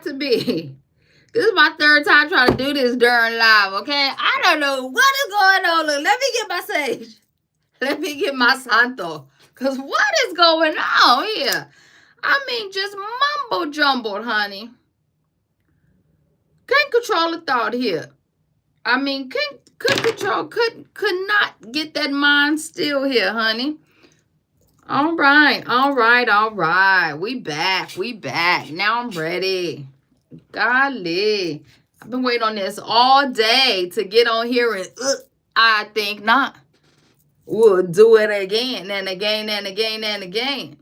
to be. This is my third time trying to do this during live, okay? I don't know what is going on. Look, let me get my sage. Let me get my santo. Because what is going on here? I mean, just mumbo jumbled, honey. Can't control a thought here. I mean, could not get that mind still here, honey. All right. We back. Now I'm ready. Golly. I've been waiting on this all day to get on here and I think not. We'll do it again and again and again and again.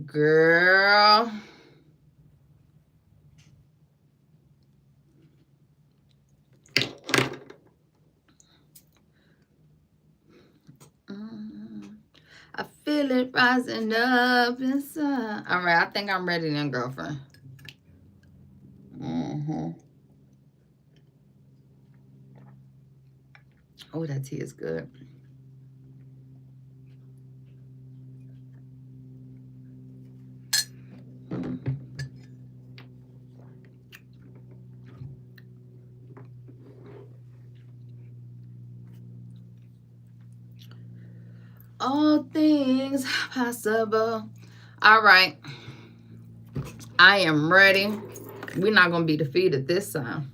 Girl. I feel it rising up inside. All right, I think I'm ready then, girlfriend. Oh, that tea is good. All things possible. All right. I am ready. We're not going to be defeated this time.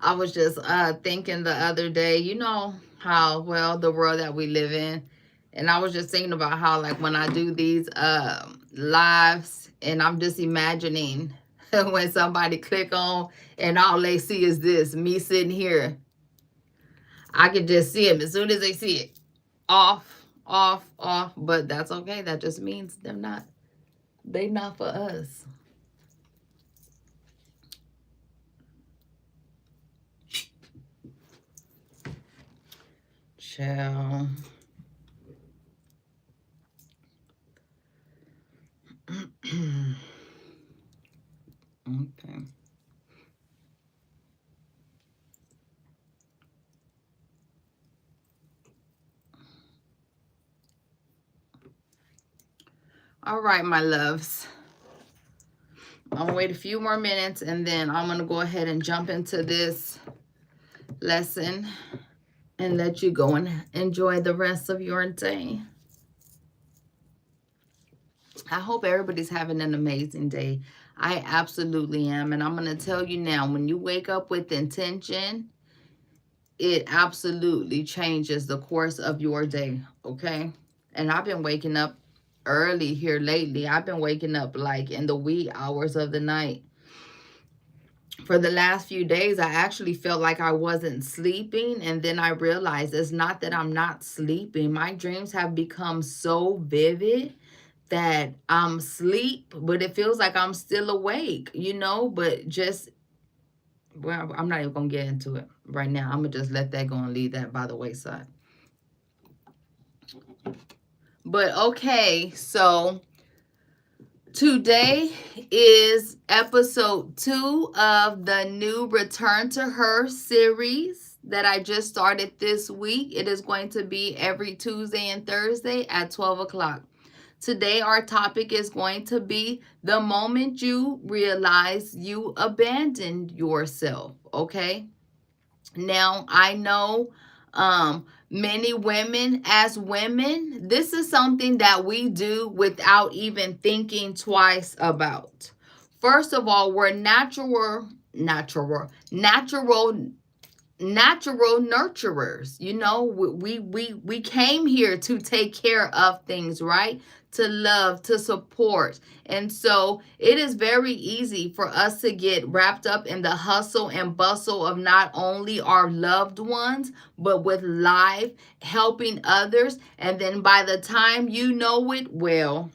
I was just thinking the other day, you know how, well, the world that we live in. And I was just thinking about how, like, when I do these lives, and I'm just imagining when somebody click on and all they see is this, me sitting here. I can just see them as soon as they see it. Off. But that's okay. That just means they not for us. Chill. Okay. All right, my loves. I'm going to wait a few more minutes and then I'm going to go ahead and jump into this lesson and let you go and enjoy the rest of your day. I hope everybody's having an amazing day. I absolutely am. And I'm going to tell you now, when you wake up with intention, it absolutely changes the course of your day, okay? And I've been waking up early here lately. I've been waking up like in the wee hours of the night. For the last few days, I actually felt like I wasn't sleeping. And then I realized it's not that I'm not sleeping. My dreams have become so vivid that I'm asleep, but it feels like I'm still awake, you know, but just, well, I'm not even going to get into it right now. I'm going to just let that go and leave that by the wayside. But okay, so today is episode 2 of the new Return to Her series that I just started this week. It is going to be every Tuesday and Thursday at 12 o'clock. Today, our topic is going to be the moment you realize you abandoned yourself, okay? Now, I know many women, as women, this is something that we do without even thinking twice about. First of all, we're natural nurturers. You know, we came here to take care of things, right? To love, to support. And so it is very easy for us to get wrapped up in the hustle and bustle of not only our loved ones, but with life, helping others. And then by the time you know it, well,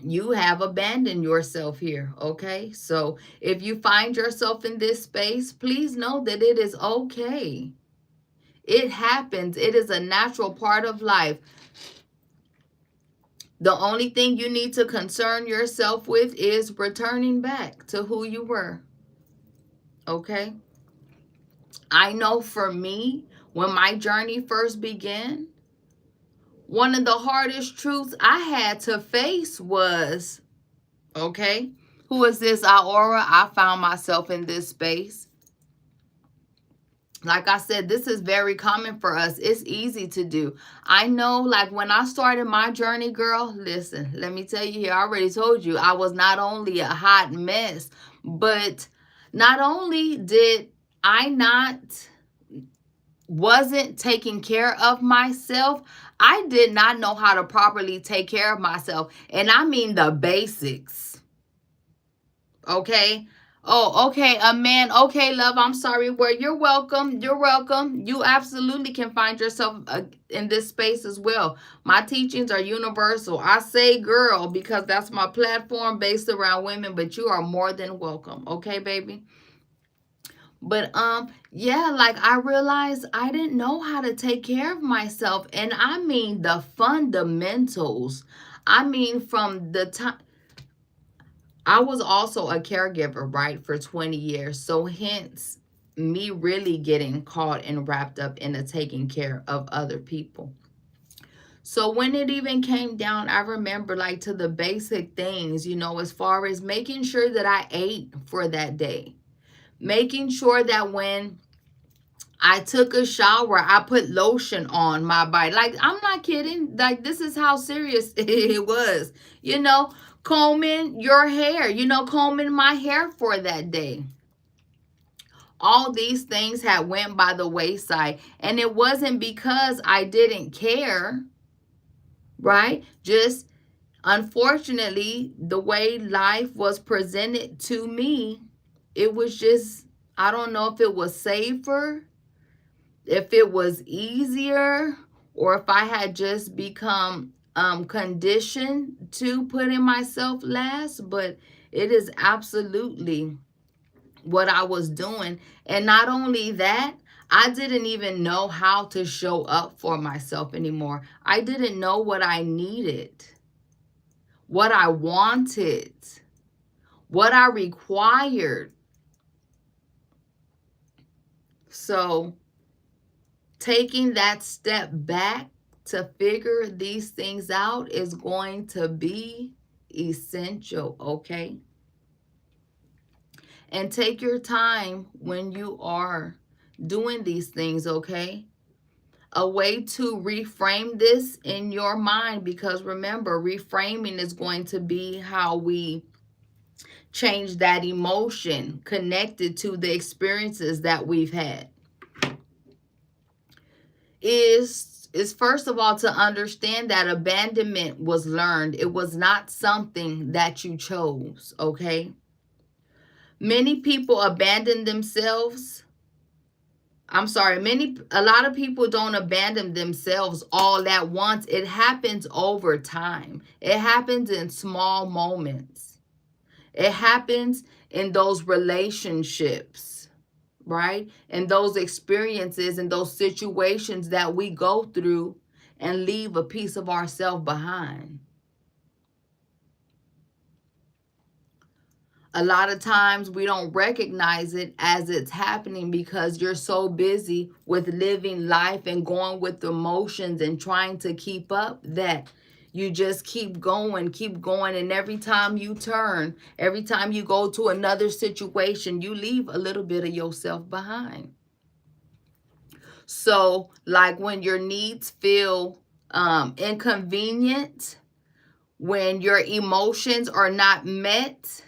you have abandoned yourself here, okay? So if you find yourself in this space, please know that it is okay. It happens. It is a natural part of life. The only thing you need to concern yourself with is returning back to who you were, okay? I know for me, when my journey first began, one of the hardest truths I had to face was, okay, who is this Aura? I found myself in this space. Like I said, this is very common for us. It's easy to do. I know, like when I started my journey, girl, listen, let me tell you here, I already told you, I was not only a hot mess, but not only did I not wasn't taking care of myself, I did not know how to properly take care of myself. And I mean the basics. Okay? Oh, okay, a man. Okay, love, I'm sorry. Well, you're welcome. You're welcome. You absolutely can find yourself in this space as well. My teachings are universal. I say girl because that's my platform based around women, but you are more than welcome. Okay, baby? But yeah, like I realized I didn't know how to take care of myself. And I mean the fundamentals. I mean from the time I was also a caregiver, right, for 20 years. So hence me really getting caught and wrapped up in the taking care of other people. So when it even came down, I remember like to the basic things, you know, as far as making sure that I ate for that day. Making sure that when I took a shower, I put lotion on my body. Like, I'm not kidding. Like, this is how serious it was. You know, combing your hair, you know, combing my hair for that day. All these things had went by the wayside. And it wasn't because I didn't care, right? Just, unfortunately, the way life was presented to me, it was just, I don't know if it was safer, if it was easier, or if I had just become conditioned to putting myself last, but it is absolutely what I was doing. And not only that, I didn't even know how to show up for myself anymore. I didn't know what I needed, what I wanted, what I required. So taking that step back to figure these things out is going to be essential, okay? And take your time when you are doing these things, okay? A way to reframe this in your mind, because remember, reframing is going to be how we change that emotion connected to the experiences that we've had. Is first of all to understand that abandonment was learned. It was not something that you chose, okay? Many people abandon themselves. A lot of people don't abandon themselves all at once. It happens over time. It happens in small moments. It happens in those relationships, right? And those experiences and those situations that we go through and leave a piece of ourselves behind. A lot of times we don't recognize it as it's happening because you're so busy with living life and going with emotions and trying to keep up that you just keep going. And every time you turn, every time you go to another situation, you leave a little bit of yourself behind. So like when your needs feel inconvenient, when your emotions are not met,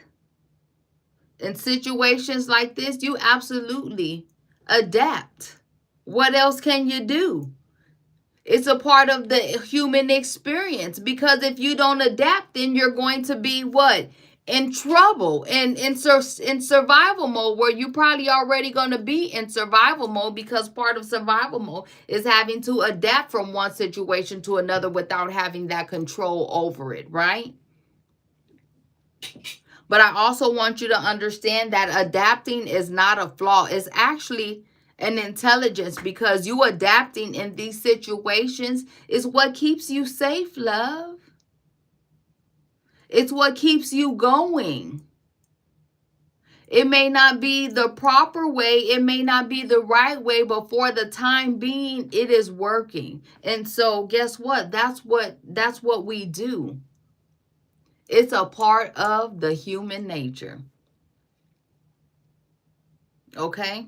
in situations like this, you absolutely adapt. What else can you do? It's a part of the human experience, because if you don't adapt, then you're going to be what? In trouble, and in survival mode, where you probably already going to be in survival mode, because part of survival mode is having to adapt from one situation to another without having that control over it, right? But I also want you to understand that adapting is not a flaw. It's actually an intelligence, because you adapting in these situations is what keeps you safe, love. It's what keeps you going. It may not be the proper way, it may not be the right way, but for the time being, it is working. And so guess what? That's what we do. It's a part of the human nature. Okay?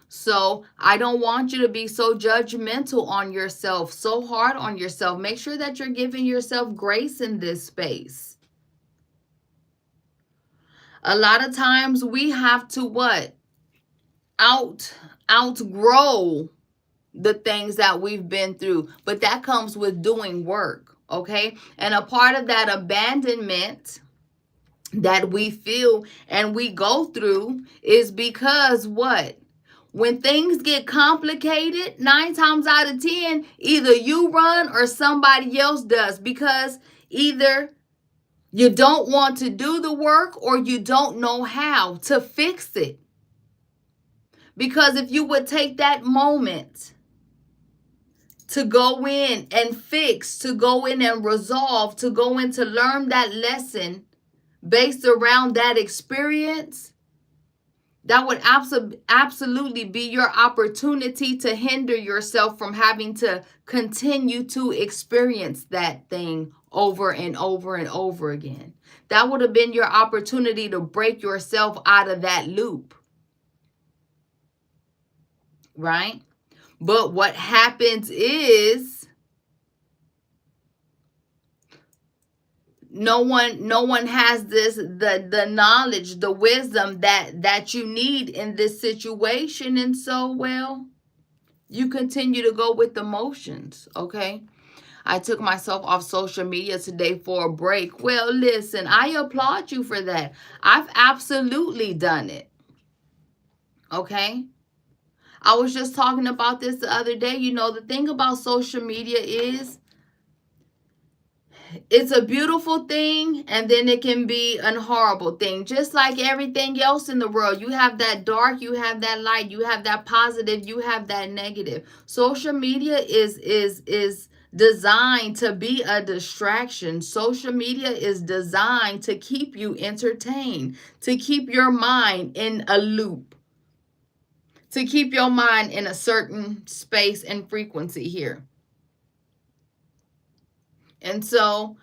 So I don't want you to be so judgmental on yourself, so hard on yourself. Make sure that you're giving yourself grace in this space. A lot of times we have to what? Outgrow the things that we've been through, but that comes with doing work. Okay? And a part of that abandonment that we feel and we go through is because what? When things get complicated, 9 times out of 10, either you run or somebody else does, because either you don't want to do the work or you don't know how to fix it. Because if you would take that moment to go in and fix, to go in and resolve, to go in to learn that lesson based around that experience, that would absolutely be your opportunity to hinder yourself from having to continue to experience that thing over and over and over again. That would have been your opportunity to break yourself out of that loop. Right? But what happens is no one has the knowledge, the wisdom that you need in this situation. And so, well, you continue to go with the motions. Okay? I took myself off social media today for a break. Well, listen, I applaud you for that. I've absolutely done it. Okay? I was just talking about this the other day. You know, the thing about social media is it's a beautiful thing, and then it can be a horrible thing. Just like everything else in the world, you have that dark, you have that light, you have that positive, you have that negative. Social media is designed to be a distraction. Social media is designed to keep you entertained, to keep your mind in a loop, to keep your mind in a certain space and frequency here. And so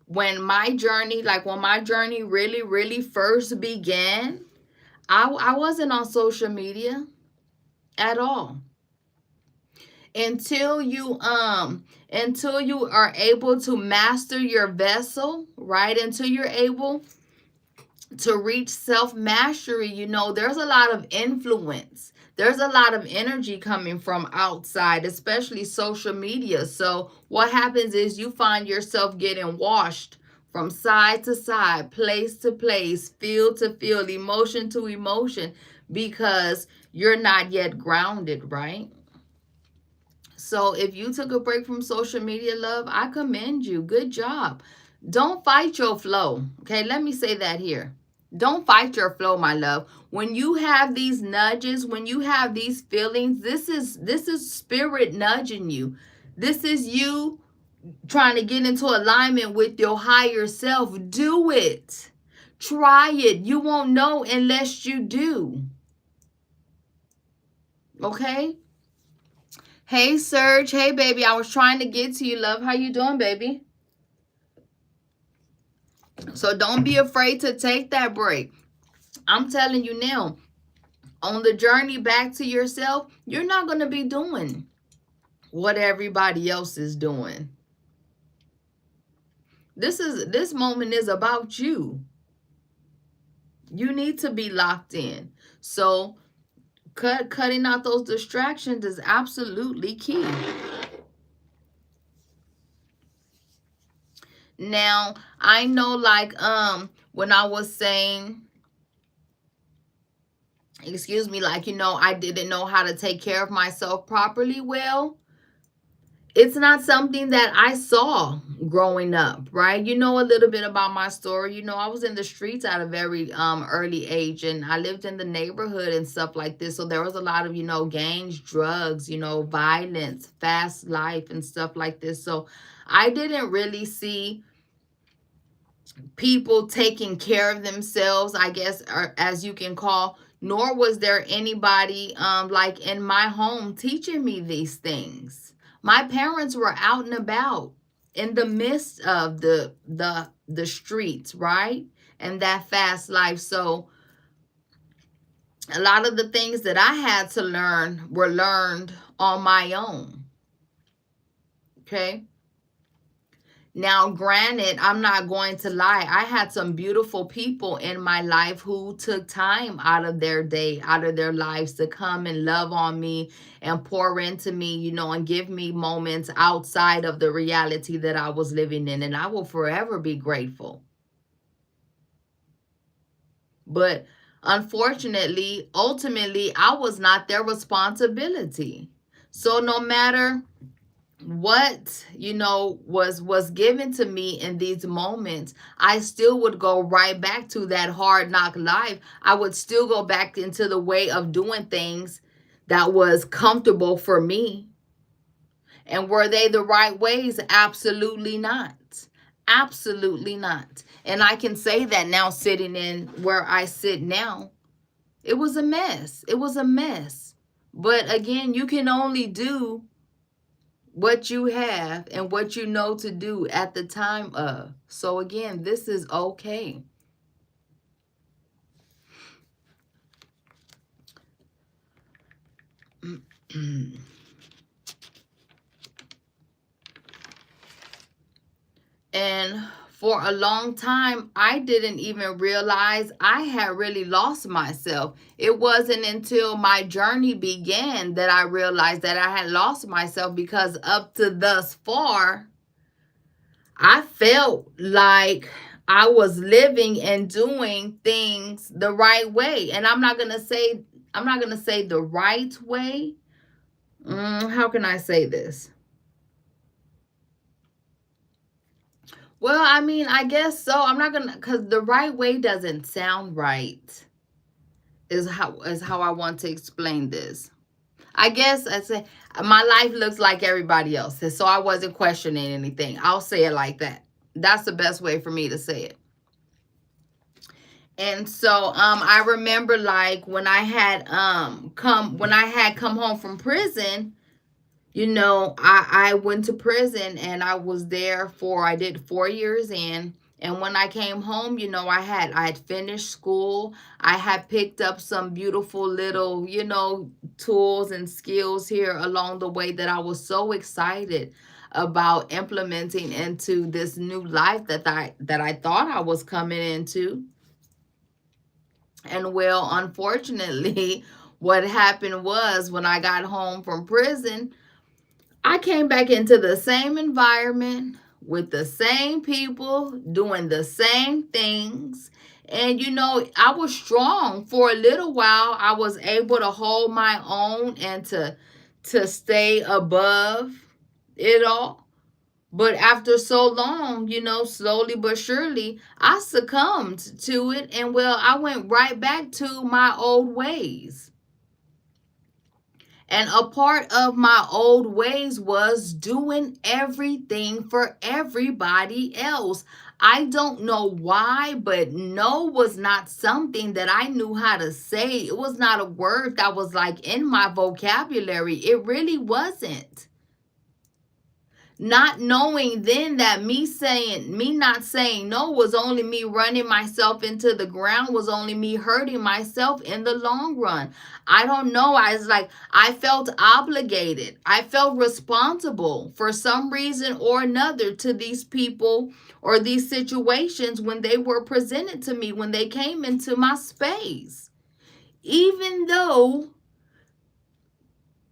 when my journey really, really first began, I wasn't on social media at all. Until you are able to master your vessel, right? Until you're able to reach self-mastery, you know, there's a lot of influence. There's a lot of energy coming from outside, especially social media. So what happens is you find yourself getting washed from side to side, place to place, field to field, emotion to emotion, because you're not yet grounded, right? So if you took a break from social media, love, I commend you. Good job. Don't fight your flow. Okay, let me say that here. Don't fight your flow, my love. When you have these nudges, when you have these feelings, this is spirit nudging you. This is you trying to get into alignment with your higher self. Do it. Try it. You won't know unless you do. Okay? Hey, Serge. Hey, baby. I was trying to get to you, love. How you doing, baby? So don't be afraid to take that break. I'm telling you now, on the journey back to yourself, you're not going to be doing what everybody else is doing. This moment is about you. You need to be locked in. So cutting out those distractions is absolutely key. Now, I know, like, when I was saying, excuse me, like, you know, I didn't know how to take care of myself properly. Well, it's not something that I saw growing up, right? You know a little bit about my story. You know, I was in the streets at a very early age, and I lived in the neighborhood and stuff like this. So there was a lot of, you know, gangs, drugs, you know, violence, fast life and stuff like this. So I didn't really see people taking care of themselves, I guess, or as you can call, nor was there anybody like in my home teaching me these things. My parents were out and about in the midst of the streets, right? And that fast life. So a lot of the things that I had to learn were learned on my own. Okay. Now, granted, I'm not going to lie. I had some beautiful people in my life who took time out of their day, out of their lives to come and love on me and pour into me, you know, and give me moments outside of the reality that I was living in. And I will forever be grateful. But unfortunately, ultimately, I was not their responsibility. So no matter what, you know, was given to me in these moments, I still would go right back to that hard knock life. I would still go back into the way of doing things that was comfortable for me. And were they the right ways? Absolutely not. Absolutely not. And I can say that now, sitting in where I sit now, it was a mess. It was a mess. But again, you can only do what you have and what you know to do at the time of. So again, this is okay. And for a long time, I didn't even realize I had really lost myself. It wasn't until my journey began that I realized that I had lost myself, because up to thus far, I felt like I was living and doing things the right way. And I'm not going to say the right way. How can I say this? Well, I mean, I guess so. I'm not gonna, because the right way doesn't sound right. Is how I want to explain this. I guess I say my life looks like everybody else's, so I wasn't questioning anything. I'll say it like that. That's the best way for me to say it. And so I remember, like, when I had come home from prison. You know, I went to prison and I was there I did 4 years in. And when I came home, you know, I had finished school. I had picked up some beautiful little, you know, tools and skills here along the way that I was so excited about implementing into this new life that I thought I was coming into. And well, unfortunately, what happened was, when I got home from prison, I came back into the same environment with the same people doing the same things. And, you know, I was strong for a little while. I was able to hold my own and to stay above it all. But after so long, you know, slowly but surely, I succumbed to it. And well, I went right back to my old ways. And a part of my old ways was doing everything for everybody else. I don't know why, but no was not something that I knew how to say. It was not a word that was like in my vocabulary. It really wasn't. Not knowing then that me not saying no was only me running myself into the ground, was only me hurting myself in the long run. I don't know. I felt obligated. I felt responsible for some reason or another to these people or these situations when they were presented to me, when they came into my space. Even though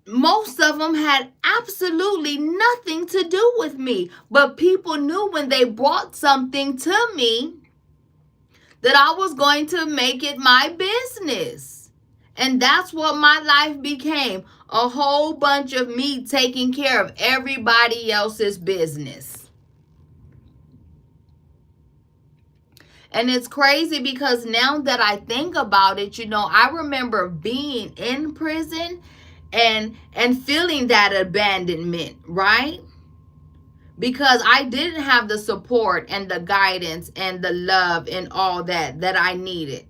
most of them had absolutely nothing to do with me. But people knew when they brought something to me that I was going to make it my business. And that's what my life became. A whole bunch of me taking care of everybody else's business. And it's crazy because now that I think about it, you know, I remember being in prison and feeling that abandonment, right? because I didn't have the support and the guidance and the love and all that I needed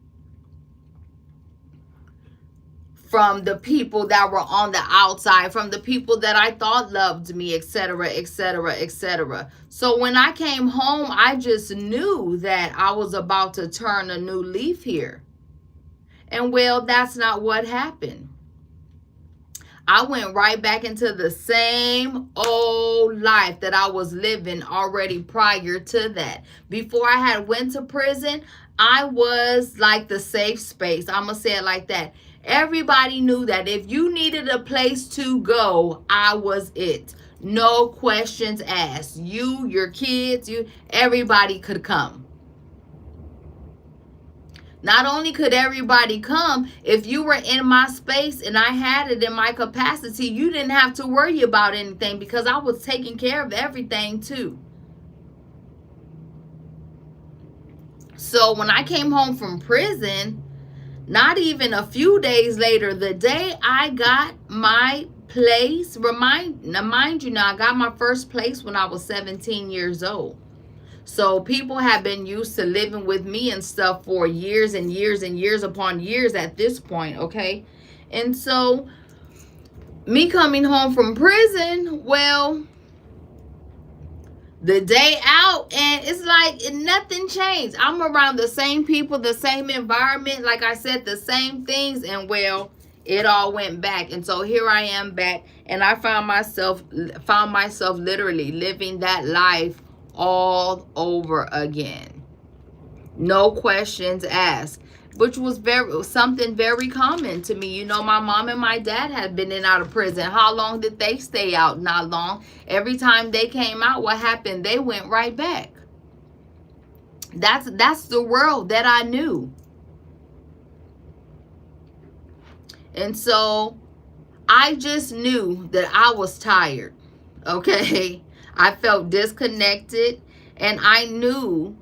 from the people that were on the outside, from the people that I thought loved me, etc., etc., etc. So when I came home, I just knew that I was about to turn a new leaf here. And well, that's not what happened. I went right back into the same old life that I was living already prior to that. Before I had went to prison, I was like the safe space. I'm going to say it like that. Everybody knew that if you needed a place to go, I was it. No questions asked. You, your kids, everybody could come. Not only could everybody come, if you were in my space and I had it in my capacity, you didn't have to worry about anything because I was taking care of everything too. So when I came home from prison, not even a few days later, the day I got my place, mind you now, I got my first place when I was 17 years old. So people have been used to living with me and stuff for years and years and years upon years at this point, okay? And so me coming home from prison, well, the day out, and it's like nothing changed. I'm around the same people, the same environment, like I said, the same things, and well, it all went back. And so here I am back, and I found myself literally living that life all over again. No questions asked, which was something very common to me. You know, my mom and my dad had been in and out of prison. How long did they stay out? Not long. Every time they came out, what happened? They went right back. That's the world that I knew. And so I just knew that I was tired. Okay? I felt disconnected, and I knew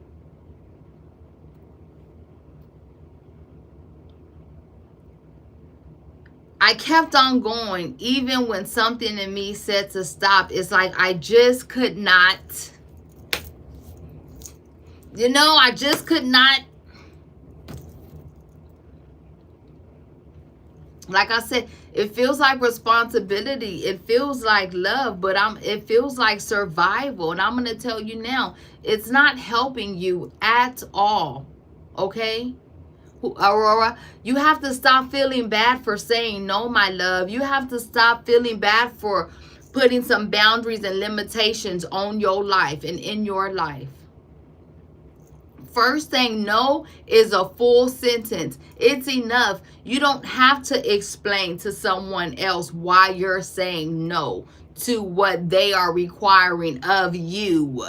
I kept on going even when something in me said to stop. It's like I just could not, I just could not. Like I said, it feels like responsibility. It feels like love, but it feels like survival. And I'm going to tell you now, it's not helping you at all. Okay? Aurora, you have to stop feeling bad for saying no, my love. You have to stop feeling bad for putting some boundaries and limitations on your life and in your life. First saying no is a full sentence. It's enough. You don't have to explain to someone else why you're saying no to what they are requiring of you.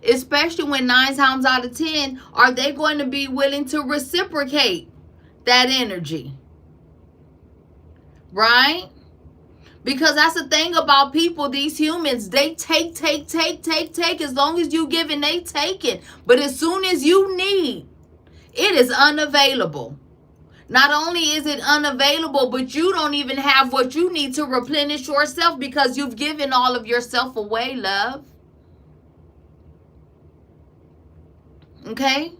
Especially when 9 times out of 10, are they going to be willing to reciprocate that energy? Right? Because that's the thing about people, these humans, they take. As long as you give and they take it. But as soon as you need, it is unavailable. Not only is it unavailable, but you don't even have what you need to replenish yourself because you've given all of yourself away, love. Okay?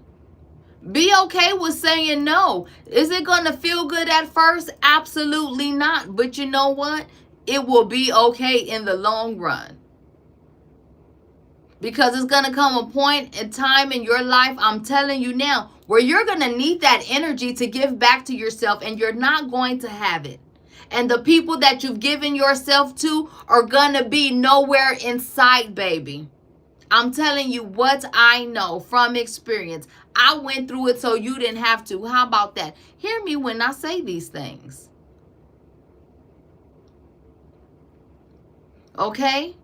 Be okay with saying no. Is it going to feel good at first? Absolutely not. But you know what? It will be okay in the long run. Because it's going to come a point in time in your life, I'm telling you now, where you're going to need that energy to give back to yourself, and you're not going to have it. And the people that you've given yourself to are going to be nowhere in sight, baby. I'm telling you what I know from experience. I went through it so you didn't have to. How about that? Hear me when I say these things. Okay?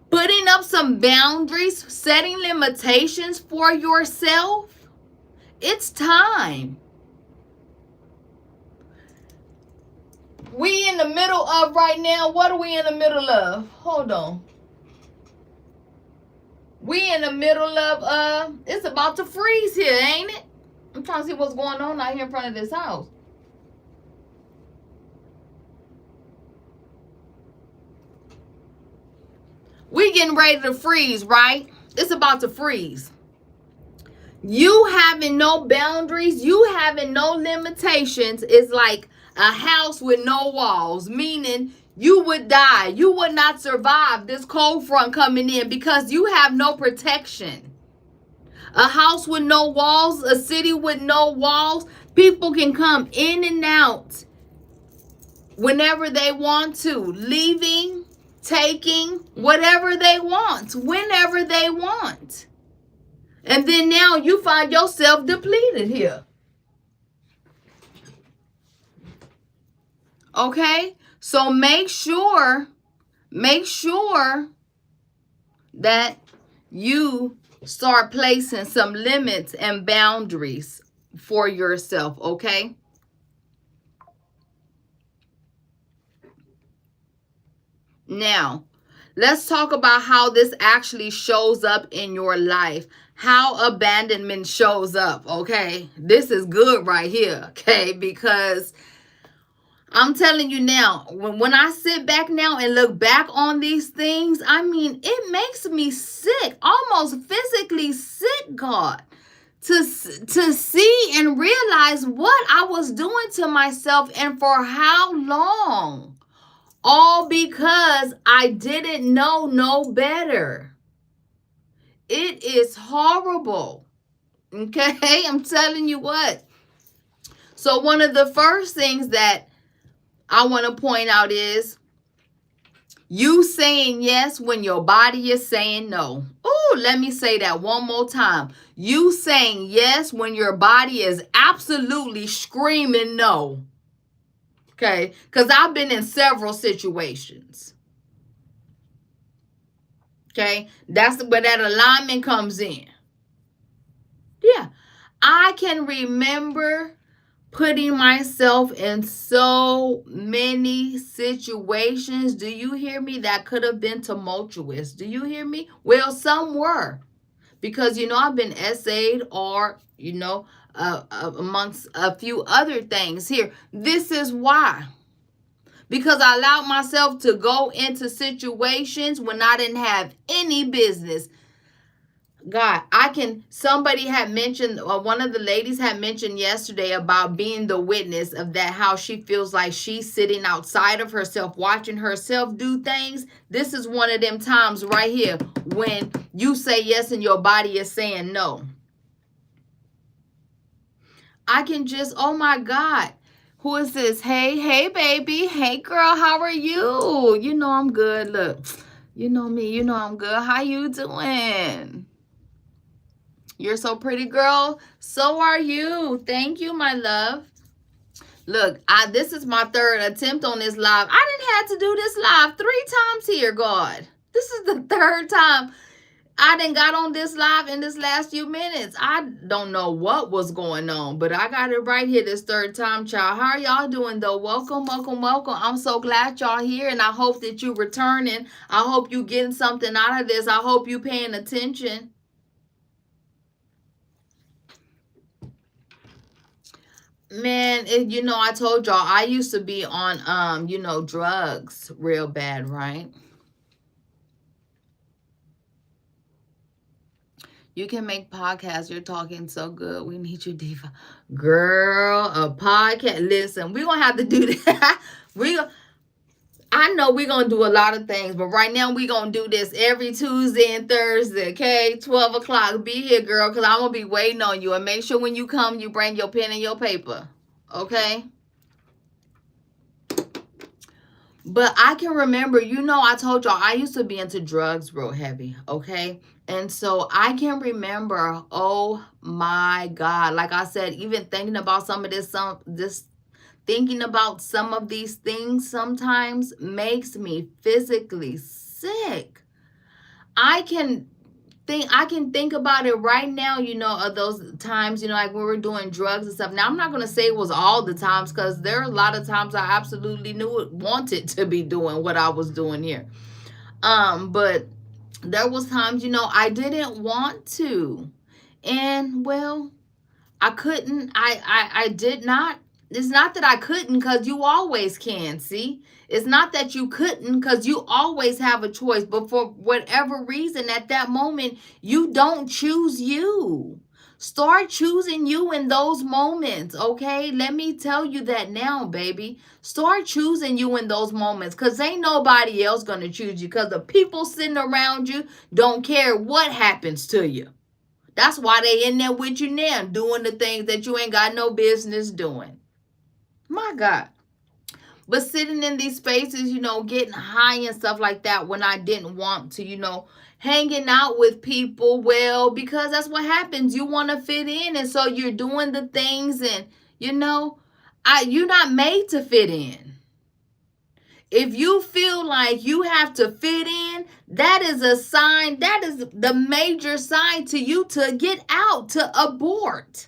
Putting up some boundaries, setting limitations for yourself. It's time. We in the middle of right now. What are we in the middle of? Hold on. We in the middle of, it's about to freeze here, ain't it? I'm trying to see what's going on out here in front of this house. getting ready to freeze, right? It's about to freeze. You having no boundaries, you having no limitations is like a house with no walls, meaning you would die. You would not survive this cold front coming in because you have no protection. A house with no walls, a city with no walls, people can come in and out whenever they want to, leaving, taking, whatever they want, whenever they want. And then now you find yourself depleted here. Okay? So make sure that you start placing some limits and boundaries for yourself, okay? Now, let's talk about how this actually shows up in your life. How abandonment shows up, okay? This is good right here, okay? Because I'm telling you now, when I sit back now and look back on these things, I mean, it makes me sick, almost physically sick, God, to see and realize what I was doing to myself and for how long. All because I didn't know no better. It is horrible. Okay? I'm telling you what. So one of the first things that I want to point out is you saying yes when your body is saying no. Oh, let me say that one more time. You saying yes when your body is absolutely screaming no. Okay? Because I've been in several situations. Okay? That's where that alignment comes in. Yeah. I can remember putting myself in so many situations, do you hear me, that could have been tumultuous. Do you hear me? Well, some were. Because, I've been essayed or, amongst a few other things here. This is why. Because I allowed myself to go into situations when I didn't have any business. God, somebody had mentioned, or one of the ladies had mentioned yesterday about being the witness of that, how she feels like she's sitting outside of herself, watching herself do things. This is one of them times right here when you say yes and your body is saying no. I can just, oh my God. Who is this? Hey, baby. Hey, girl, how are you? You know I'm good. Look, you know me. You know I'm good. How you doing? You're so pretty, girl. So are you. Thank you, my love. Look, this is my third attempt on this live. I didn't have to do this live 3 times here, God. This is the third time I done got on this live in this last few minutes. I don't know what was going on, but I got it right here this third time, child. How are y'all doing, though? Welcome, welcome, welcome. I'm so glad y'all here, and I hope that you returning. I hope you getting something out of this. I hope you paying attention. Man, I told y'all I used to be on drugs real bad, right? You can make podcasts. You're talking so good. We need you, Diva. Girl, a podcast. Listen, we're going to have to do that. I know we're going to do a lot of things, but right now we're going to do this every Tuesday and Thursday, okay? 12 o'clock. Be here, girl, because I'm going to be waiting on you. And make sure when you come, you bring your pen and your paper, okay? But I can remember, I told y'all I used to be into drugs real heavy, okay? And so I can remember, oh my God, like I said, even thinking about thinking about some of these things sometimes makes me physically sick. I can think about it right now, of those times, like we were doing drugs and stuff. Now, I'm not going to say it was all the times, because there are a lot of times I absolutely wanted to be doing what I was doing here. But there was times, I didn't want to. And, well, I couldn't, I did not It's not that I couldn't, because you always can. See, it's not that you couldn't, because you always have a choice. But for whatever reason, at that moment, you don't choose you. Start choosing you in those moments, okay? Let me tell you that now, baby. Start choosing you in those moments, because ain't nobody else going to choose you, because the people sitting around you don't care what happens to you. That's why they in there with you now, doing the things that you ain't got no business doing. My God. But sitting in these spaces, getting high and stuff like that when I didn't want to, hanging out with people, well, because that's what happens. You want to fit in, and so you're doing the things, and you're not made to fit in. If you feel like you have to fit in, that is a sign, that is the major sign to you to get out, to abort.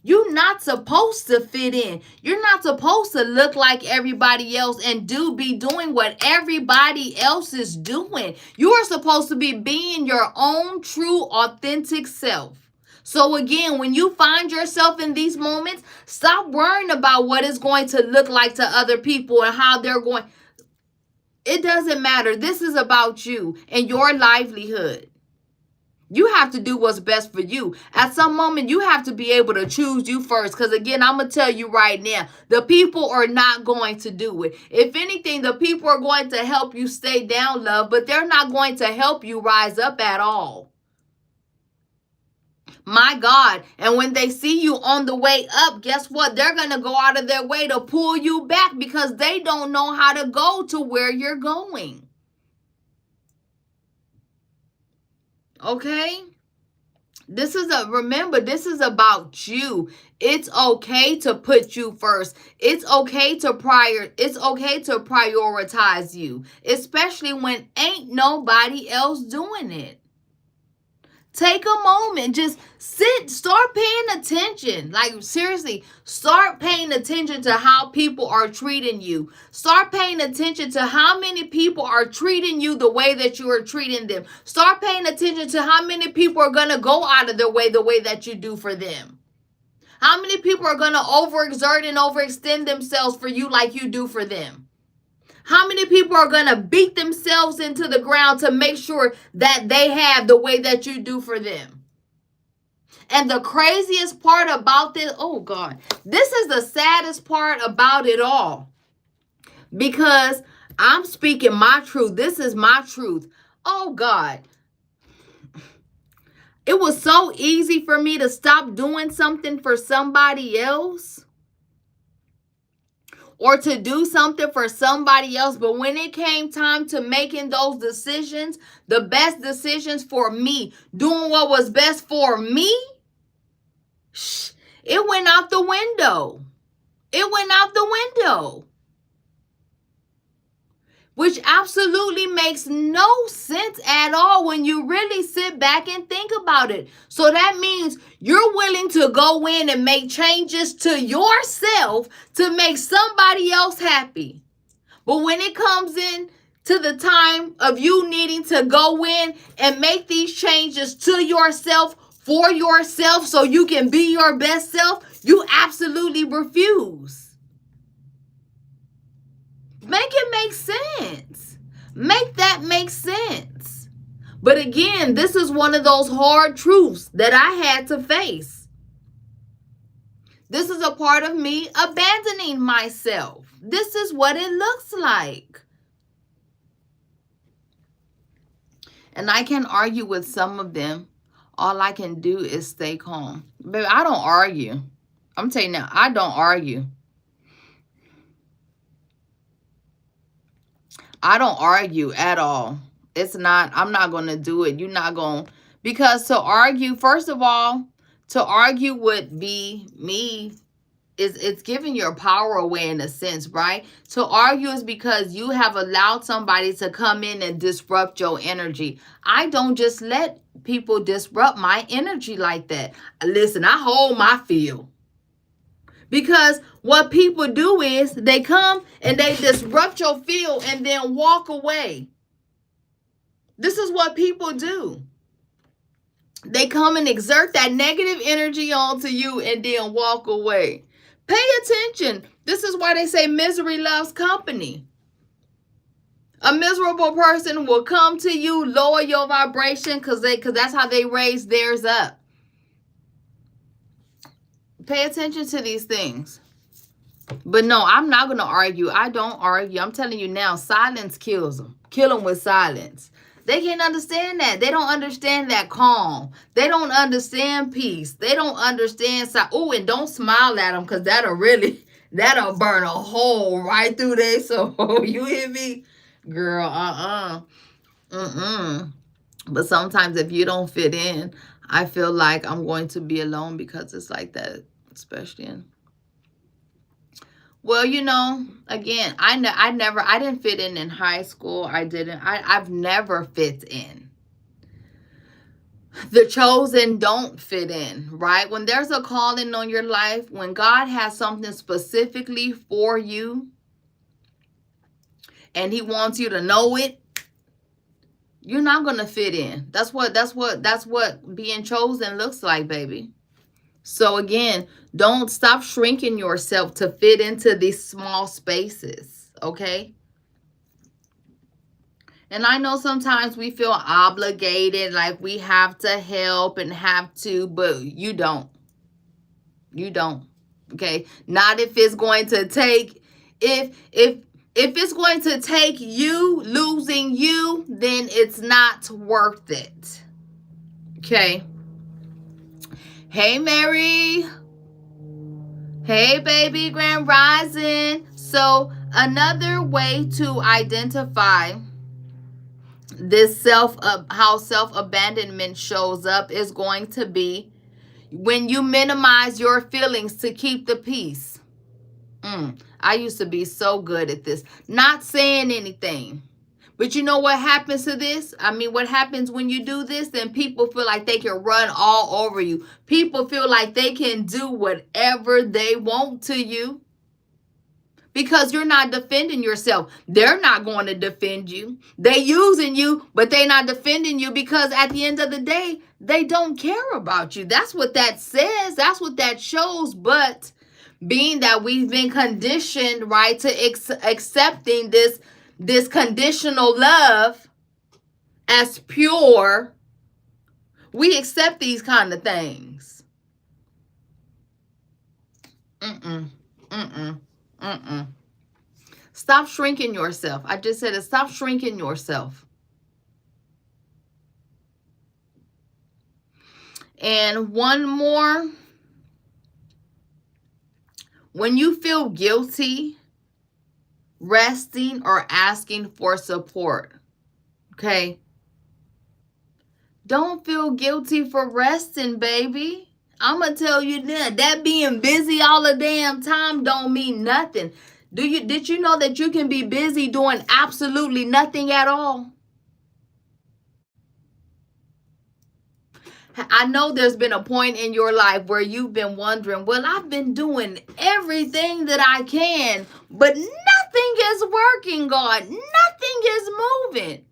You're not supposed to fit in. You're not supposed to look like everybody else and be doing what everybody else is doing. You are supposed to be being your own true, authentic self. So again, when you find yourself in these moments, stop worrying about what it's going to look like to other people and how they're going. It doesn't matter. This is about you and your livelihood. You have to do what's best for you. At some moment, you have to be able to choose you first. Because again, I'm going to tell you right now, the people are not going to do it. If anything, the people are going to help you stay down, love, but they're not going to help you rise up at all. My God. And when they see you on the way up, guess what? They're going to go out of their way to pull you back because they don't know how to go to where you're going. Okay? Remember, this is about you. It's okay to put you first. It's okay to prioritize you, especially when ain't nobody else doing it. Take a moment, just start paying attention. Like, seriously, start paying attention to how people are treating you. Start paying attention to how many people are treating you the way that you are treating them. Start paying attention to how many people are going to go out of their way the way that you do for them. How many people are going to overexert and overextend themselves for you like you do for them. How many people are going to beat themselves into the ground to make sure that they have the way that you do for them? And the craziest part about this, oh God, this is the saddest part about it all. Because I'm speaking my truth. This is my truth. Oh God. It was so easy for me to stop doing something for somebody else, or to do something for somebody else. But when it came time to making those decisions, the best decisions for me, doing what was best for me, it went out the window. It went out the window. Which absolutely makes no sense at all when you really sit back and think about it. So that means you're willing to go in and make changes to yourself to make somebody else happy. But when it comes in to the time of you needing to go in and make these changes to yourself, for yourself, so you can be your best self, you absolutely refuse. Make it make sense. Make that make sense. But again, this is one of those hard truths that I had to face. This is a part of me abandoning myself. This is what it looks like. And I can argue with some of them. All I can do is stay calm. Baby, I don't argue. I'm telling you now, I don't argue. I don't argue at all. I'm not going to do it. You're not going to. Because to argue, first of all, to argue would be me. It's giving your power away in a sense, right? To argue is because you have allowed somebody to come in and disrupt your energy. I don't just let people disrupt my energy like that. Listen, I hold my field. Because what people do is they come and they disrupt your field and then walk away. This is what people do. They come and exert that negative energy onto you and then walk away. Pay attention. This is why they say misery loves company. A miserable person will come to you, lower your vibration, because that's how they raise theirs up. Pay attention to these things. But no, I'm not going to argue. I don't argue. I'm telling you now, silence kills them. Kill them with silence. They can't understand that. They don't understand that calm. They don't understand peace. They don't understand. Oh, and don't smile at them, because that'll burn a hole right through their soul. You hear me? Girl, But sometimes if you don't fit in, I feel like I'm going to be alone, because it's like that, especially in. Well, again, I didn't fit in high school. I've never fit in. The chosen don't fit in, right? When there's a calling on your life, when God has something specifically for you, and he wants you to know it, you're not going to fit in. That's what being chosen looks like, baby. So again, don't stop shrinking yourself to fit into these small spaces, okay? And I know sometimes we feel obligated, like we have to help and have to, but you don't. You don't. Okay? Not if it's going to take, if it's going to take you losing you, then it's not worth it. Okay? Hey, Mary. Hey, baby, Grand Rising. So another way to identify this how self-abandonment shows up is going to be when you minimize your feelings to keep the peace. I used to be so good at this, not saying anything. But you know what happens to this? I mean, what happens when you do this? Then people feel like they can run all over you. People feel like they can do whatever they want to you. Because you're not defending yourself. They're not going to defend you. They using you, but they're not defending you, because at the end of the day, they don't care about you. That's what that says. That's what that shows. But being that we've been conditioned, right, to accepting this conditional love as pure, we accept these kind of things. Stop shrinking yourself. I just said it. Stop shrinking yourself. And one more. When you feel guilty resting or asking for support, okay? Don't feel guilty for resting, baby. I'm going to tell you that being busy all the damn time don't mean nothing. Did you know that you can be busy doing absolutely nothing at all? I know there's been a point in your life where you've been wondering, well, I've been doing everything that I can, but nothing is working, God. Nothing is moving.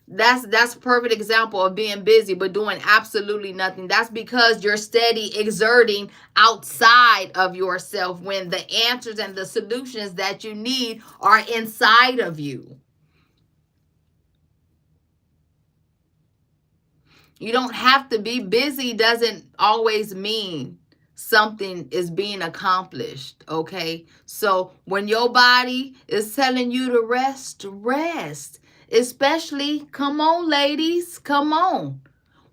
That's a perfect example of being busy but doing absolutely nothing. That's because you're steady exerting outside of yourself when the answers and the solutions that you need are inside of you. You don't have to be busy. Doesn't always mean something is being accomplished, okay? So when your body is telling you to rest, rest. Especially, come on, ladies, come on.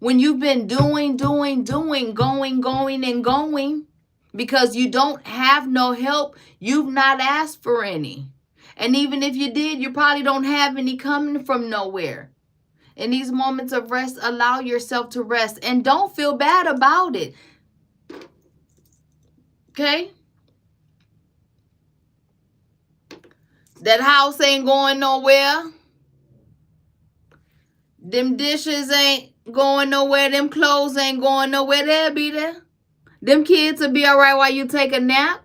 When you've been doing, going, and going, because you don't have no help, you've not asked for any. And even if you did, you probably don't have any coming from nowhere. In these moments of rest, allow yourself to rest and don't feel bad about it. Okay? That house ain't going nowhere. Them dishes ain't going nowhere. Them clothes ain't going nowhere. They'll be there. Them kids will be all right while you take a nap.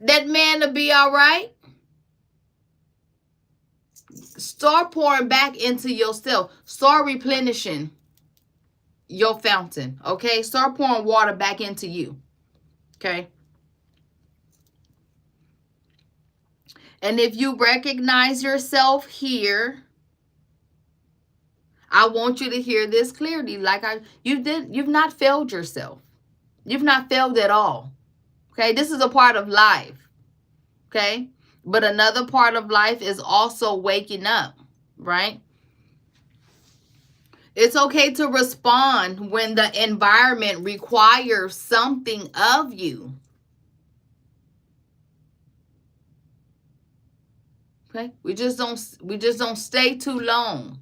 That man will be all right. Start pouring back into yourself. Start replenishing your fountain, okay? Start pouring water back into you. Okay. And if you recognize yourself here, I want you to hear this clearly. Like you've not failed yourself. You've not failed at all. Okay. This is a part of life. Okay. But another part of life is also waking up, right? It's okay to respond when the environment requires something of you. Okay? We just don't stay too long.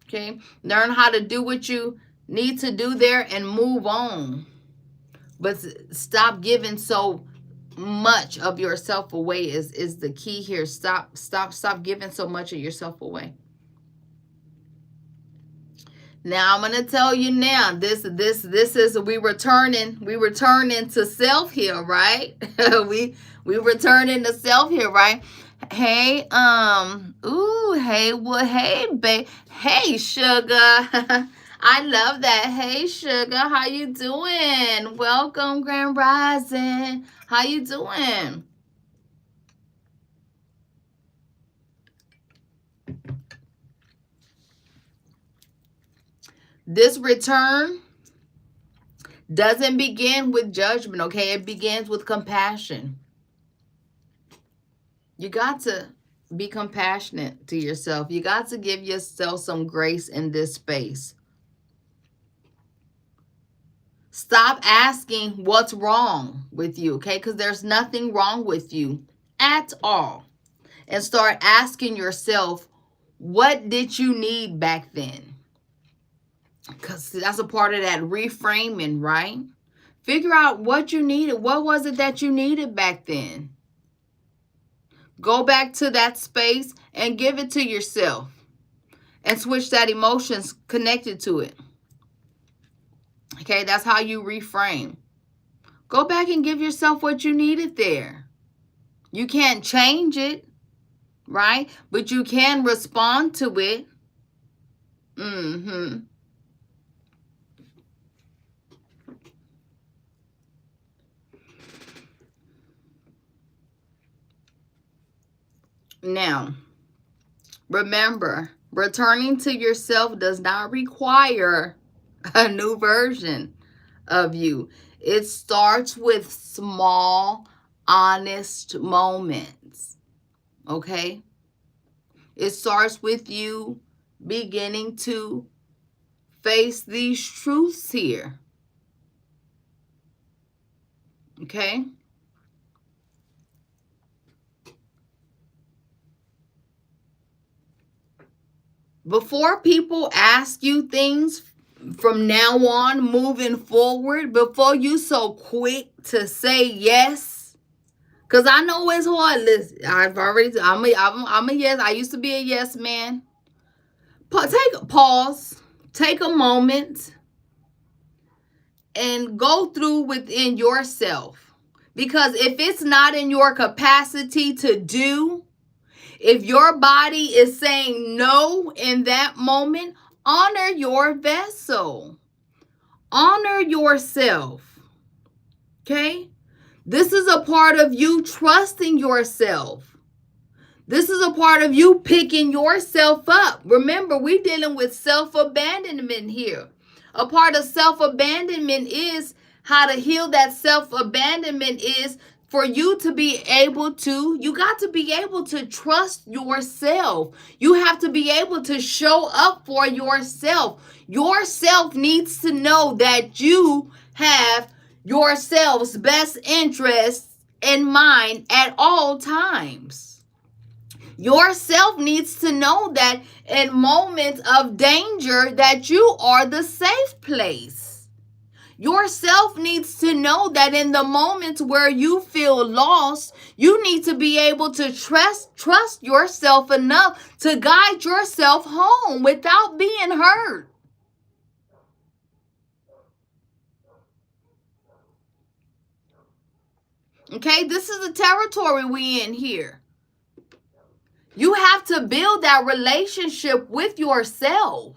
Okay? Learn how to do what you need to do there and move on. But stop giving so much of yourself away is the key here. Stop giving so much of yourself away. Now I'm gonna tell you now. This is we returning to self here, right? we returning to self here, right? Hey, hey, babe, hey, sugar. I love that. Hey, sugar, how you doing? Welcome, Grand Rising. How you doing? This return doesn't begin with judgment, okay? It begins with compassion. You got to be compassionate to yourself. You got to give yourself some grace in this space. Stop asking what's wrong with you, okay? Because there's nothing wrong with you at all. And start asking yourself, what did you need back then? Because that's a part of that reframing, right? Figure out what you needed. What was it that you needed back then? Go back to that space and give it to yourself. And switch that emotions connected to it. Okay, that's how you reframe. Go back and give yourself what you needed there. You can't change it, right? But you can respond to it. Now, remember, returning to yourself does not require a new version of you. It starts with small, honest moments. Okay? It starts with you beginning to face these truths here. Okay? Before people ask you things from now on, moving forward, before you so quick to say yes, because I know it's hard. Listen, I'm a yes. I used to be a yes man. Take a pause, take a moment, and go through within yourself. Because if it's not in your capacity to do, if your body is saying no in that moment, honor your vessel. Honor yourself. Okay? This is a part of you trusting yourself. This is a part of you picking yourself up. Remember, we're dealing with self-abandonment here. A part of self-abandonment is how to heal that self-abandonment is for you to be able to, you got to be able to trust yourself. You have to be able to show up for yourself. Yourself needs to know that you have yourself's best interests in mind at all times. Yourself needs to know that in moments of danger that you are the safe place. Yourself needs to know that in the moments where you feel lost, you need to be able to trust yourself enough to guide yourself home without being hurt. Okay, this is the territory we in here. You have to build that relationship with yourself.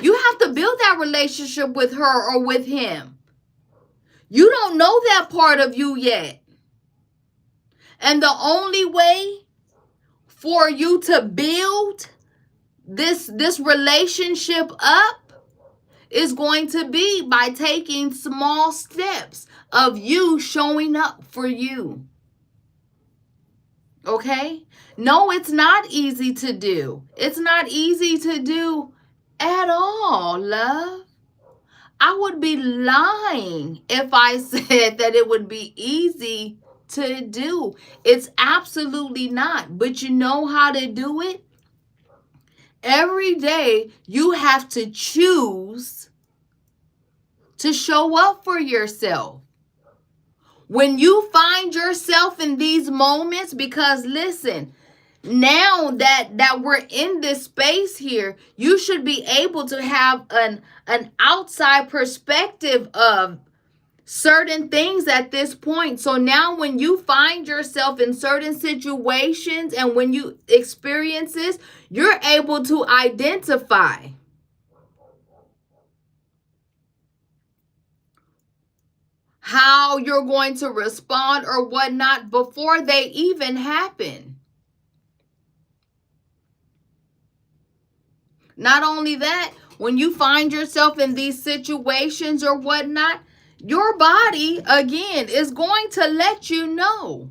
You have to build that relationship with her or with him. You don't know that part of you yet. And the only way for you to build this relationship up is going to be by taking small steps of you showing up for you. Okay? No, it's not easy to do. It's not easy to do at all, love. I would be lying if I said that it would be easy to do. It's absolutely not. But you know how to do it? Every day you have to choose to show up for yourself. When you find yourself in these moments, because listen, now that we're in this space here, you should be able to have an outside perspective of certain things at this point. So now when you find yourself in certain situations and when you experience this, you're able to identify how you're going to respond or whatnot before they even happen. Not only that, when you find yourself in these situations or whatnot, your body, again, is going to let you know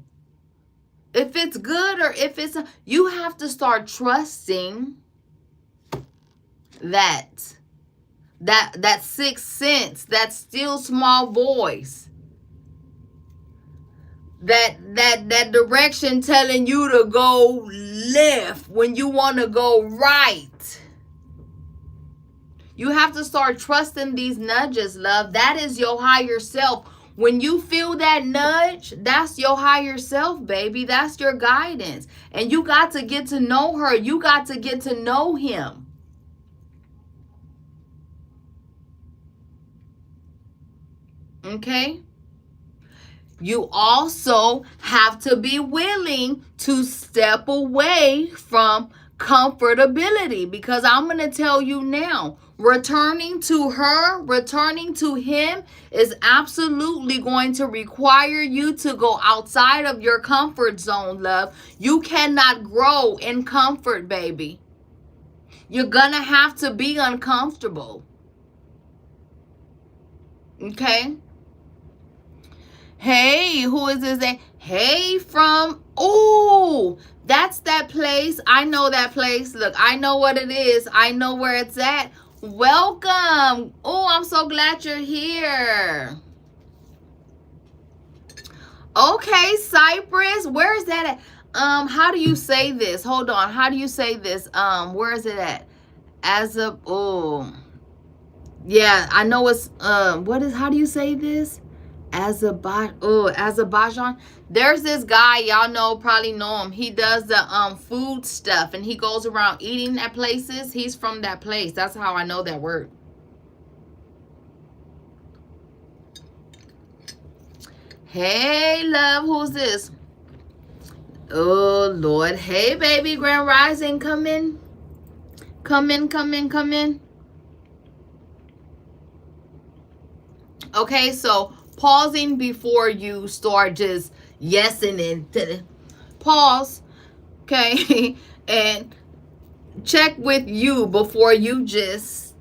if it's good or if it's... You have to start trusting that sixth sense, that still small voice, that direction telling you to go left when you want to go right. You have to start trusting these nudges, love. That is your higher self. When you feel that nudge, that's your higher self, baby. That's your guidance. And you got to get to know her. You got to get to know him. Okay? You also have to be willing to step away from comfortability, because I'm going to tell you now, returning to her, returning to him is absolutely going to require you to go outside of your comfort zone, love. You cannot grow in comfort, baby. You're going to have to be uncomfortable. Okay? Hey, who is this? Hey, from, oh, that's that place. I know that place. Look, I know what it is. I know where it's at. Welcome. Oh, I'm so glad you're here. Okay, Cyprus. Where is that at? How do you say this? Hold on. How do you say this? Where is it at? Yeah, I know it's, how do you say this? Azerbaijan. There's this guy, y'all probably know him. He does the food stuff and he goes around eating at places. He's from that place. That's how I know that word. Hey, love, who's this? Oh, Lord. Hey, baby, Grand Rising, come in. Come in. Okay, so pausing before you start just yesing and pause, okay, and check with you before you just...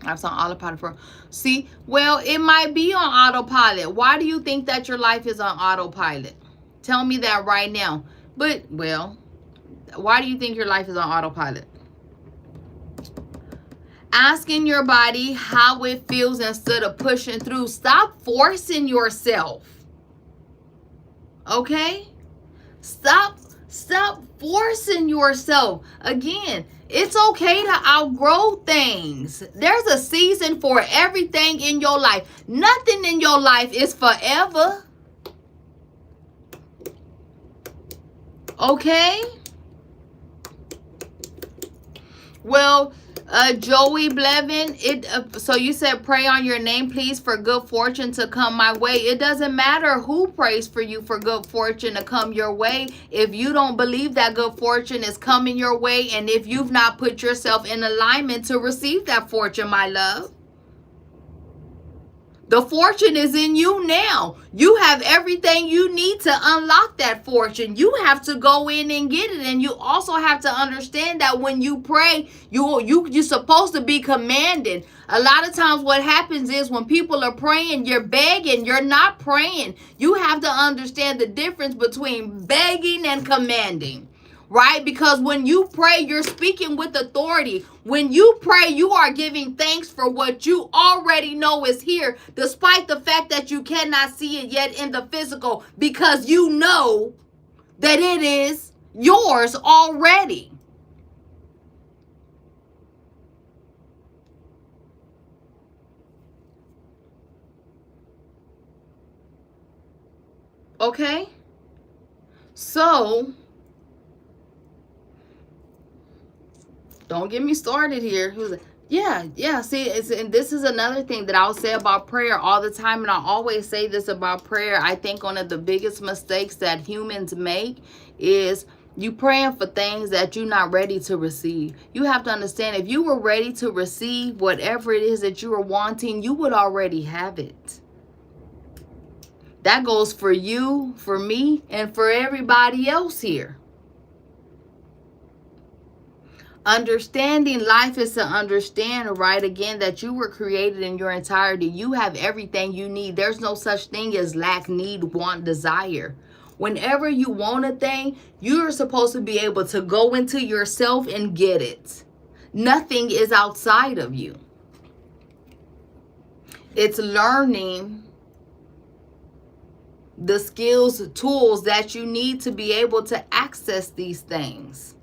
I'm on autopilot for... See, well, it might be on autopilot. Why do you think that your life is on autopilot? Tell me that right now. But, well, why do you think your life is on autopilot? Asking your body how it feels instead of pushing through. Stop forcing yourself. Okay? Stop forcing yourself. Again, it's okay to outgrow things. There's a season for everything in your life. Nothing in your life is forever. Okay? Well, Joey Blevin, so you said pray on your name, please, for good fortune to come my way. It doesn't matter who prays for you for good fortune to come your way. If you don't believe that good fortune is coming your way, and if you've not put yourself in alignment to receive that fortune, my love. The fortune is in you now. You have everything you need to unlock that fortune. You have to go in and get it. And you also have to understand that when you pray, you're supposed to be commanding. A lot of times what happens is when people are praying, you're begging, you're not praying. You have to understand the difference between begging and commanding. Right? Because when you pray, you're speaking with authority. When you pray, you are giving thanks for what you already know is here, despite the fact that you cannot see it yet in the physical, because you know that it is yours already. Okay? So, don't get me started here. Yeah. See, and this is another thing that I'll say about prayer all the time, and I always say this about prayer. I think one of the biggest mistakes that humans make is you praying for things that you're not ready to receive. You have to understand, if you were ready to receive whatever it is that you are wanting, you would already have it. That goes for you, for me, and for everybody else here. Understanding life is to understand, right, again, that you were created in your entirety. You have everything you need. There's no such thing as lack, need, want, desire. Whenever you want a thing, you're supposed to be able to go into yourself and get it. Nothing is outside of you. It's learning the skills, tools that you need to be able to access these things.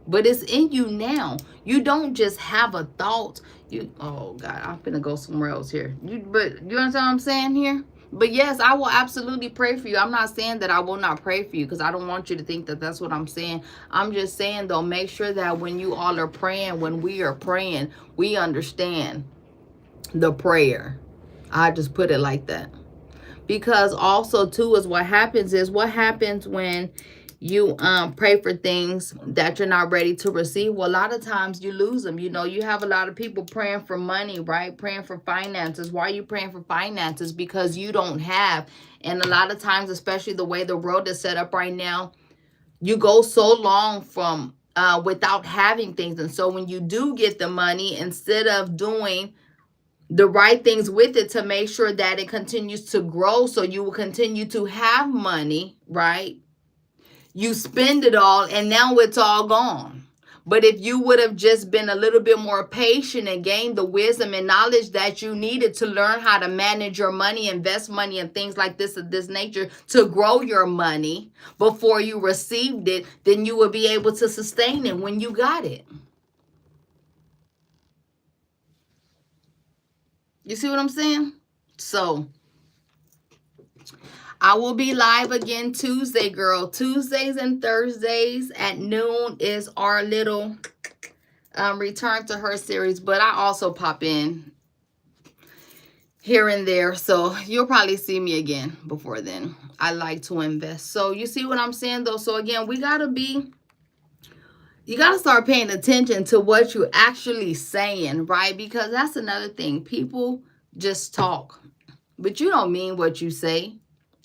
But it's in you now. You don't just have a thought. Oh God, I'm gonna go somewhere else here. But you understand what I'm saying here? But yes, I will absolutely pray for you. I'm not saying that I will not pray for you, because I don't want you to think that that's what I'm saying. I'm just saying, though, make sure that when you all are praying, when we are praying, we understand the prayer. I just put it like that. Because also too is what happens when you pray for things that you're not ready to receive. Well, a lot of times you lose them. You know, you have a lot of people praying for money, right? Praying for finances. Why are you praying for finances? Because you don't have. And a lot of times, especially the way the world is set up right now, you go so long from without having things. And so when you do get the money, instead of doing the right things with it to make sure that it continues to grow, so you will continue to have money, right? You spend it all and now it's all gone. But if you would have just been a little bit more patient and gained the wisdom and knowledge that you needed to learn how to manage your money, invest money, and things like this of this nature to grow your money before you received it, then you would be able to sustain it when you got it. You see what I'm saying? So I will be live again Tuesday, girl. Tuesdays and Thursdays at noon is our little return to her series. But I also pop in here and there. So you'll probably see me again before then. I like to invest. So you see what I'm saying, though? So again, you got to start paying attention to what you're actually saying, right? Because that's another thing. People just talk, but you don't mean what you say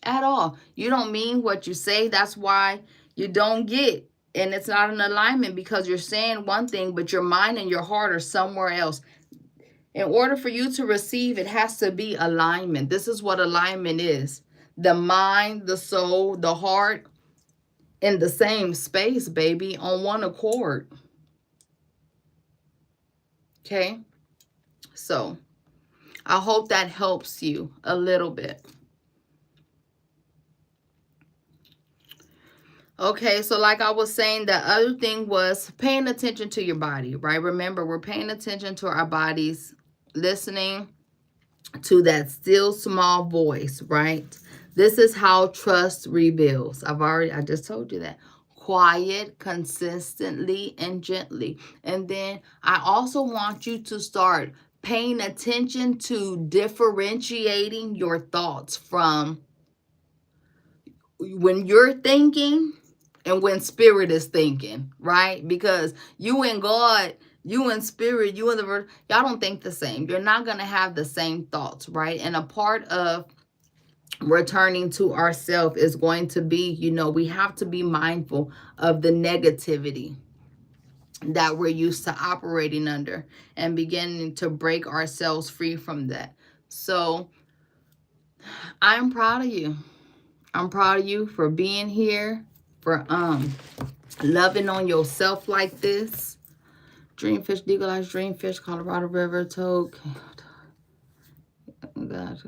at all. You don't mean what you say. That's why you don't get, and it's not an alignment, because you're saying one thing, but your mind and your heart are somewhere else. In order for you to receive, it has to be alignment. This is what alignment is. The mind, the soul, the heart in the same space, baby, on one accord. Okay? So I hope that helps you a little bit. Okay, so like I was saying, the other thing was paying attention to your body, right? Remember, we're paying attention to our bodies, listening to that still small voice, right? This is how trust rebuilds. I just told you that. Quiet, consistently, and gently. And then I also want you to start paying attention to differentiating your thoughts from when you're thinking and when spirit is thinking, right? Because you and God, You in spirit, you in the y'all don't think the same. You're not going to have the same thoughts, right? And a part of returning to ourselves is going to be, you know, we have to be mindful of the negativity that we're used to operating under and beginning to break ourselves free from that. So I'm proud of you. I'm proud of you for being here, for loving on yourself like this. Dreamfish, legalized dreamfish, Colorado River, toad. Gosh,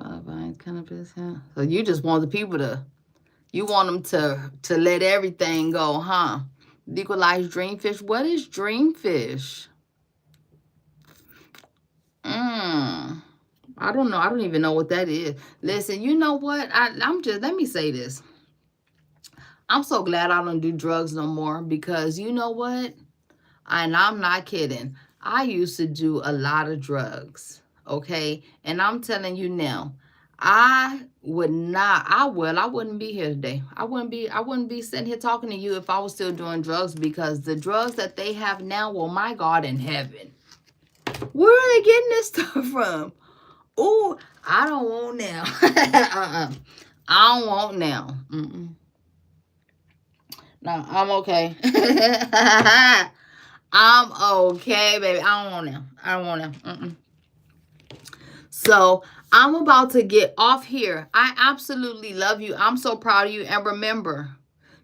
cannabis. So you just want the people to, you want them to let everything go, huh? Legalized dreamfish. What is dreamfish? I don't know. I don't even know what that is. Listen, you know what? I'm just, let me say this. I'm so glad I don't do drugs no more, because you know what? And I'm not kidding. I used to do a lot of drugs, okay? And I'm telling you now, I would not, I wouldn't be here today. I wouldn't be sitting here talking to you if I was still doing drugs, because the drugs that they have now, well, my God in heaven. Where are they getting this stuff from? Oh, I don't want now. I don't want now. No, I'm okay. I'm okay, baby. I don't want now. I don't want now. So I'm about to get off here. I absolutely love you. I'm so proud of you. And remember,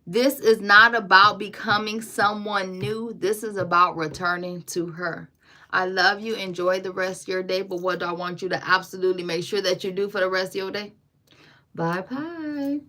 this is not about becoming someone new. This is about returning to her. I love you. Enjoy the rest of your day. But what do I want you to absolutely make sure that you do for the rest of your day? Bye-bye.